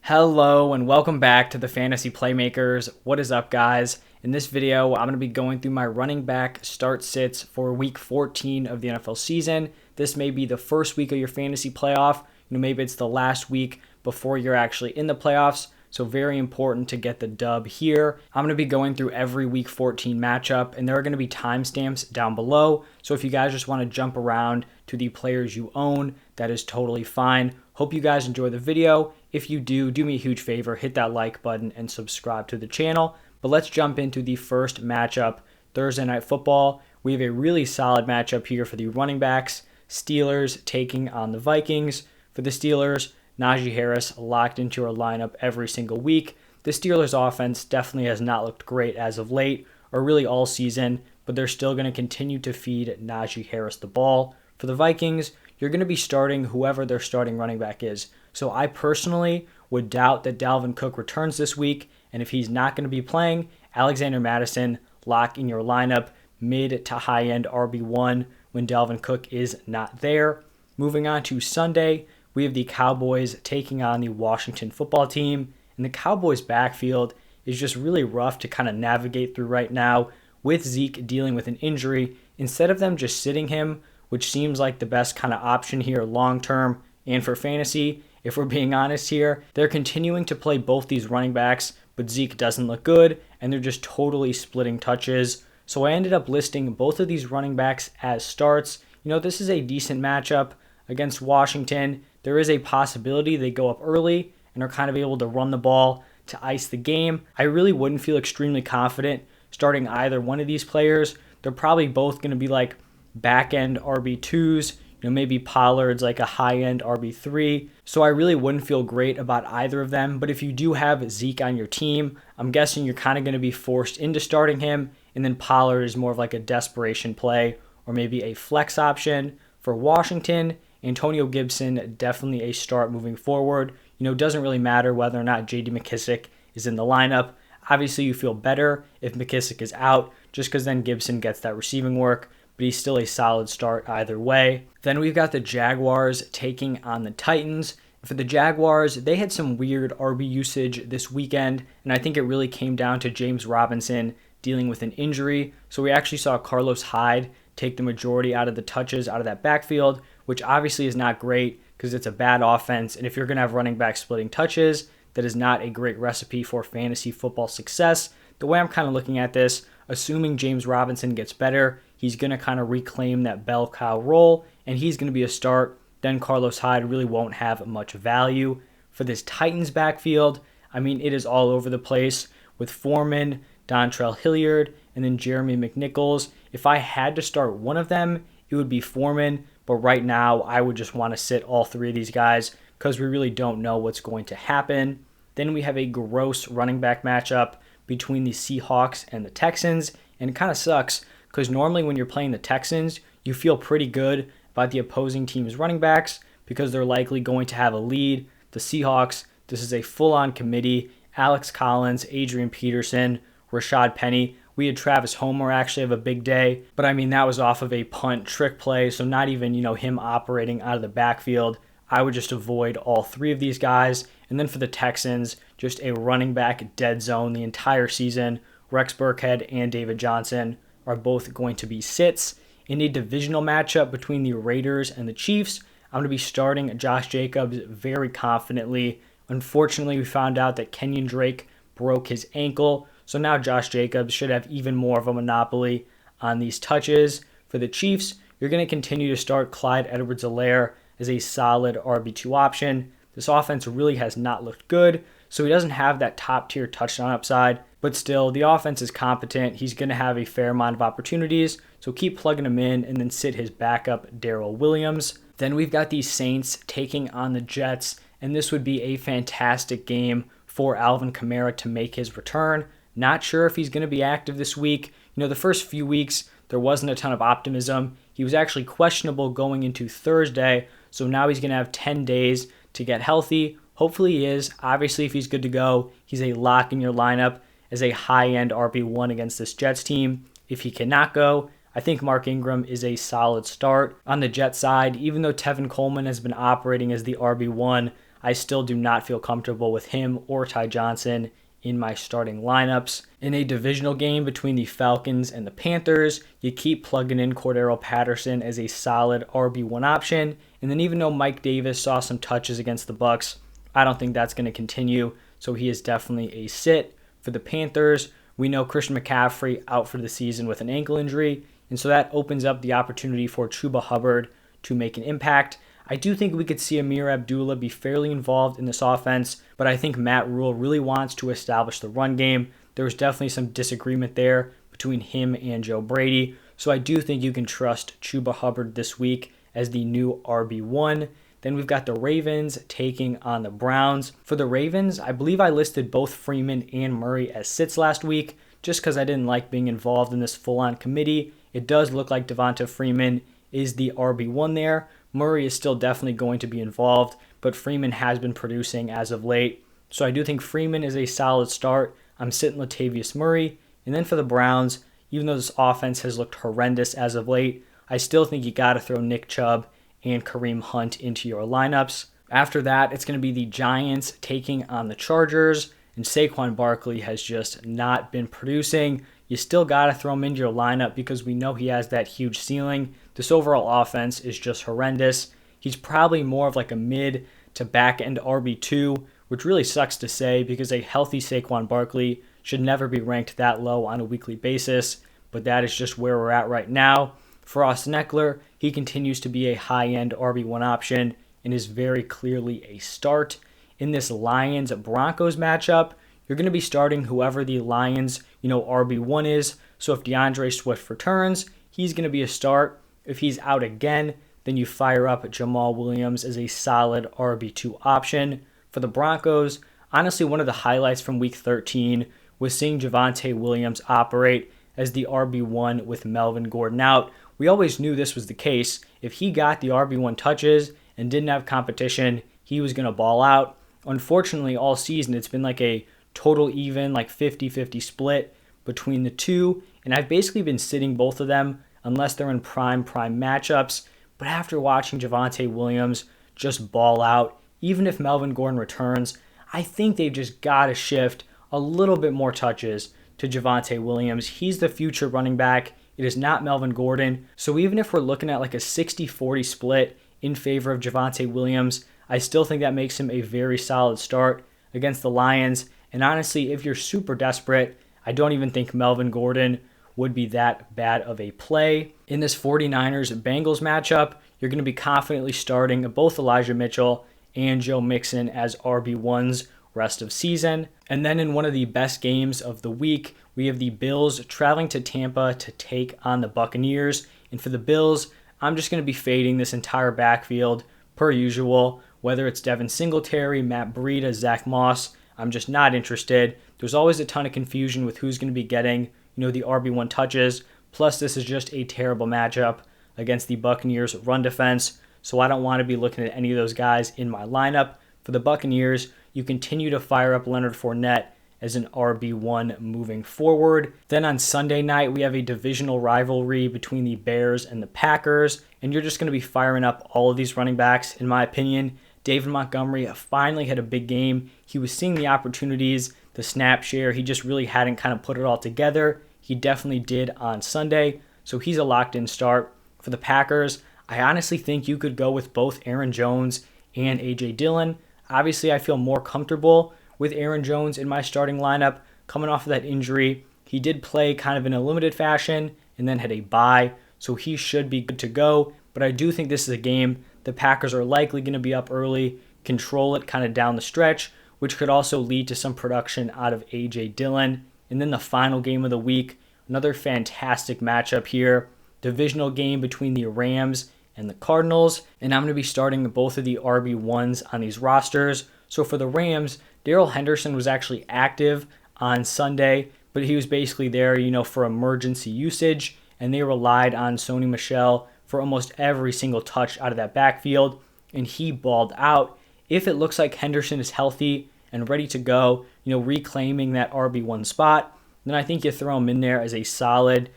Hello and welcome back to the Fantasy Playmakers. What is up, guys? In this video, I'm going to be going through my running back start sits for week 14 of the NFL season. This may be the first week of your fantasy playoff. Maybe it's the last week before you're actually in the playoffs. So very important to get the dub here. I'm going to be going through every week 14 matchup, and there are going to be timestamps down below. So if you guys just want to jump around to the players you own, that is totally fine. Hope you guys enjoy the video. If you do me a huge favor, hit that like button and subscribe to the channel. But let's jump into the first matchup, Thursday Night Football. We have a really solid matchup here for the running backs. Steelers taking on the Vikings. For the Steelers, Najee Harris locked into our lineup every single week. The Steelers offense definitely has not looked great as of late, or really all season, but they're still going to continue to feed Najee Harris the ball. For the Vikings, you're going to be starting whoever their starting running back is. So I personally would doubt that Dalvin Cook returns this week, and if he's not going to be playing, Alexander Mattison, lock in your lineup, mid to high-end RB1 when Dalvin Cook is not there. Moving on to Sunday, we have the Cowboys taking on the Washington football team, and the Cowboys backfield is just really rough to kind of navigate through right now with Zeke dealing with an injury. Instead of them just sitting him, which seems like the best kind of option here long-term and for fantasy, if we're being honest here, they're continuing to play both these running backs, but Zeke doesn't look good, and they're just totally splitting touches. So I ended up listing both of these running backs as starts. This is a decent matchup against Washington. There is a possibility they go up early and are kind of able to run the ball to ice the game. I really wouldn't feel extremely confident starting either one of these players. They're probably both going to be like back-end RB2s. Maybe Pollard's like a high-end RB3. So I really wouldn't feel great about either of them. But if you do have Zeke on your team, I'm guessing you're kind of going to be forced into starting him. And then Pollard is more of like a desperation play or maybe a flex option. For Washington, Antonio Gibson, definitely a start moving forward. It doesn't really matter whether or not J.D. McKissic is in the lineup. Obviously, you feel better if McKissic is out just because then Gibson gets that receiving work. But he's still a solid start either way. Then we've got the Jaguars taking on the Titans. For the Jaguars, they had some weird RB usage this weekend, and I think it really came down to James Robinson dealing with an injury. So we actually saw Carlos Hyde take the majority out of the touches out of that backfield, which obviously is not great because it's a bad offense. And if you're going to have running backs splitting touches, that is not a great recipe for fantasy football success. The way I'm kind of looking at this, assuming James Robinson gets better, he's going to kind of reclaim that bell cow role, and he's going to be a start. Then Carlos Hyde really won't have much value. For this Titans backfield, it is all over the place with Foreman, Dontrell Hilliard, and then Jeremy McNichols. If I had to start one of them, it would be Foreman, but right now I would just want to sit all three of these guys because we really don't know what's going to happen. Then we have a gross running back matchup between the Seahawks and the Texans, and it kind of sucks because normally when you're playing the Texans, you feel pretty good about the opposing team's running backs because they're likely going to have a lead. The Seahawks, this is a full-on committee. Alex Collins, Adrian Peterson, Rashad Penny. We had Travis Homer actually have a big day, but that was off of a punt trick play, so not even, him operating out of the backfield. I would just avoid all three of these guys. And then for the Texans, just a running back dead zone the entire season. Rex Burkhead and David Johnson are both going to be sits. In a divisional matchup between the Raiders and the Chiefs, I'm going to be starting Josh Jacobs very confidently. Unfortunately, we found out that Kenyon Drake broke his ankle, so now Josh Jacobs should have even more of a monopoly on these touches. For the Chiefs, you're going to continue to start Clyde Edwards-Helaire as a solid RB2 option. This offense really has not looked good, so he doesn't have that top-tier touchdown upside, but still, the offense is competent. He's going to have a fair amount of opportunities, so keep plugging him in and then sit his backup, Darrell Williams. Then we've got the Saints taking on the Jets, and this would be a fantastic game for Alvin Kamara to make his return. Not sure if he's going to be active this week. The first few weeks, there wasn't a ton of optimism. He was actually questionable going into Thursday, so now he's going to have 10 days to get healthy. Hopefully he is. Obviously, if he's good to go, he's a lock in your lineup as a high-end RB1 against this Jets team. If he cannot go, I think Mark Ingram is a solid start. On the Jets side, even though Tevin Coleman has been operating as the RB1, I still do not feel comfortable with him or Ty Johnson in my starting lineups. In a divisional game between the Falcons and the Panthers, you keep plugging in Cordero Patterson as a solid RB1 option. And then even though Mike Davis saw some touches against the Bucs, I don't think that's going to continue. So he is definitely a sit. For the Panthers, we know Christian McCaffrey out for the season with an ankle injury. And so that opens up the opportunity for Chuba Hubbard to make an impact. I do think we could see Amir Abdullah be fairly involved in this offense, but I think Matt Rule really wants to establish the run game. There was definitely some disagreement there between him and Joe Brady, so I do think you can trust Chuba Hubbard this week as the new RB1. Then we've got the Ravens taking on the Browns. For the Ravens, I believe I listed both Freeman and Murray as sits last week, just because I didn't like being involved in this full-on committee. It does look like Devonta Freeman is the RB1 there. Murray is still definitely going to be involved, but Freeman has been producing as of late. So I do think Freeman is a solid start. I'm sitting Latavius Murray. And then for the Browns, even though this offense has looked horrendous as of late, I still think you got to throw Nick Chubb and Kareem Hunt into your lineups. After that, it's going to be the Giants taking on the Chargers, and Saquon Barkley has just not been producing. You still got to throw him into your lineup because we know he has that huge ceiling. This overall offense is just horrendous. He's probably more of like a mid to back end RB2, which really sucks to say because a healthy Saquon Barkley should never be ranked that low on a weekly basis, but that is just where we're at right now. For Austin Eckler, he continues to be a high-end RB1 option and is very clearly a start. In this Lions-Broncos matchup, you're going to be starting whoever the Lions, RB1 is. So if DeAndre Swift returns, he's going to be a start. If he's out again, then you fire up Jamal Williams as a solid RB2 option. For the Broncos, honestly, one of the highlights from Week 13 was seeing Javonte Williams operate as the RB1 with Melvin Gordon out. We always knew this was the case. If he got the RB1 touches and didn't have competition, he was going to ball out. Unfortunately, all season, it's been like a total even, like 50-50 split between the two. And I've basically been sitting both of them unless they're in prime matchups. But after watching Javonte Williams just ball out, even if Melvin Gordon returns, I think they've just got to shift a little bit more touches to Javonte Williams. He's the future running back. It is not Melvin Gordon. So even if we're looking at like a 60-40 split in favor of Javonte Williams, I still think that makes him a very solid start against the Lions. And honestly, if you're super desperate, I don't even think Melvin Gordon would be that bad of a play. In this 49ers-Bengals matchup, you're going to be confidently starting both Elijah Mitchell and Joe Mixon as RB1s rest of season. And then in one of the best games of the week, we have the Bills traveling to Tampa to take on the Buccaneers. And for the Bills, I'm just going to be fading this entire backfield per usual, whether it's Devin Singletary, Matt Breida, Zach Moss. I'm just not interested. There's always a ton of confusion with who's going to be getting, the RB1 touches. Plus, this is just a terrible matchup against the Buccaneers run defense. So I don't want to be looking at any of those guys in my lineup. For the Buccaneers, you continue to fire up Leonard Fournette as an RB1 moving forward. Then on Sunday night, we have a divisional rivalry between the Bears and the Packers, and you're just going to be firing up all of these running backs, in my opinion. David Montgomery finally had a big game. He was seeing the opportunities, the snap share. He just really hadn't kind of put it all together. He definitely did on Sunday, so he's a locked-in start. For the Packers, I honestly think you could go with both Aaron Jones and A.J. Dillon. Obviously, I feel more comfortable with Aaron Jones in my starting lineup coming off of that injury. He did play kind of in a limited fashion and then had a bye, so he should be good to go. But I do think this is a game the Packers are likely going to be up early, control it kind of down the stretch, which could also lead to some production out of A.J. Dillon. And then the final game of the week, another fantastic matchup here. Divisional game between the Rams and the Cardinals. And I'm going to be starting both of the RB1s on these rosters. So for the Rams, Darrell Henderson was actually active on Sunday, but he was basically there, for emergency usage. And they relied on Sony Michel for almost every single touch out of that backfield. And he balled out. If it looks like Henderson is healthy and ready to go, reclaiming that RB1 spot, then I think you throw him in there as a solid,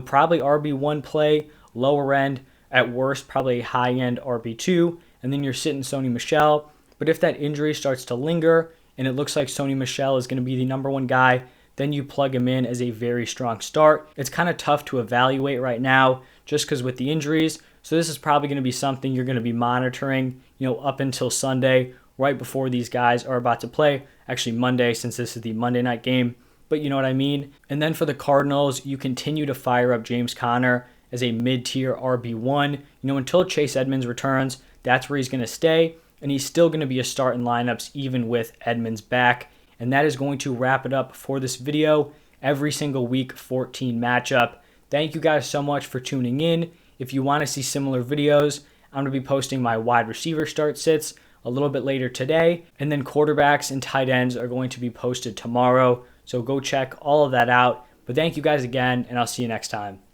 probably RB1 play, lower end, at worst, probably a high end RB2, and then you're sitting Sony Michel. But if that injury starts to linger and it looks like Sony Michel is going to be the number one guy, then you plug him in as a very strong start. It's kind of tough to evaluate right now just because with the injuries. So this is probably going to be something you're going to be monitoring, up until Sunday, right before these guys are about to play. Actually Monday, since this is the Monday night game, but you know what I mean. And then for the Cardinals, you continue to fire up James Conner as a mid-tier RB1. Until Chase Edmonds returns, that's where he's going to stay. And he's still going to be a start in lineups even with Edmonds back. And that is going to wrap it up for this video. Every single week 14 matchup. Thank you guys so much for tuning in. If you want to see similar videos, I'm going to be posting my wide receiver start sits a little bit later today. And then quarterbacks and tight ends are going to be posted tomorrow. So go check all of that out. But thank you guys again, and I'll see you next time.